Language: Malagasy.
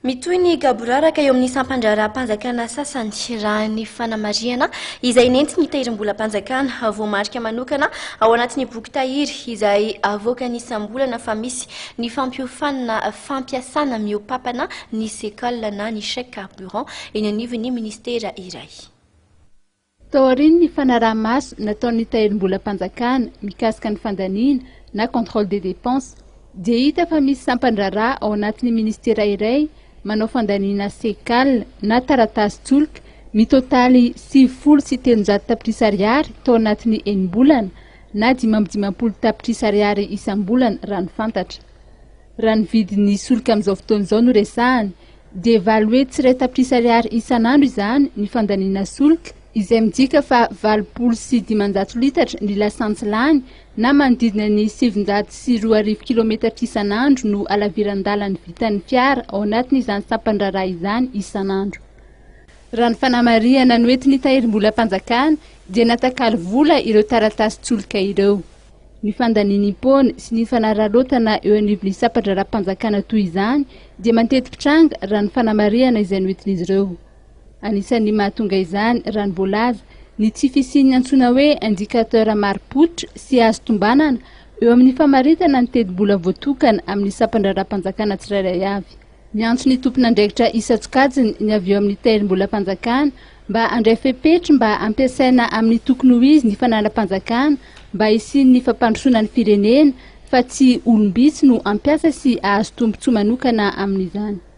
Mitoy ny gaboraraka eo amin'ny sampandraram-panjakana sasany raha ny fanamariana izay nenty ny tahirim-bolam-panjakana voamarika manokana ao anatin'ny boky tahiry izay avoaka ny isam-bolana fa misy ny fampiasana miopapana ny sekala na ny chèque carburant eny anivon'ny ministera iray. Tao aoriany ny fanaraha-maso nataon'ny tahirim-bolam-panjakana mikasika ny fandaniana na contrôle des dépenses dia hita fa misy sampandraraha ao anatin'ny ministera iray manao fandaniana sekala na taratasy tsolika mitotaly 730 tapitrisa ariary tao anatin'ny enim-bolana na 510 tapitrisa ariary isam-bolana raha ny fantatra. Raha ny vidin'ny solika amin'izao fotoana izao no resahany dia valy tsy iray tapitrisa ariary isan'andro izany ny fandaniana solika izay midika fa 8,900 litatra ny lasantsy lany na manodidina ny 702 kilometatra isan'andro no alaviran-dalany vitan'ny fiara ao anatin'izany sampandraraha izany isan'andro. Raha ny fanamariana noentin'ny tahirim-bolam-panjakana dia natakaly vola ireo taratasy tsolika ireo. Ny fandaniana impona sy ny fanararaotana eo anivon'ny sampandraraha-panjakana toy izany dia mateti-pitranga raha ny fanamariana izay noentin'izy ireo. Anisan'ny mahatonga izany raha ny voalaza ny tsy fisian'ny antsoina hoe indikateur mari-pototra sy azo tombanana eo amin'ny famaritana ny tedi-bola voatokana amin'ny sampandraraha-panjakana tsirairay avy. Miantso ny tompon'andraikitra isan-tsokajiny ny avy eo amin'ny tahirim-bolam-panjakana mba handray fepetra mba ampiasaina amin'ny tokony ho izy ny fanaram-panjakana mba hisian'ny fampandrosoana ny firenena fa tsy olombitsy no ampiasa sy ahazo tombotsoa manokana amin'izany.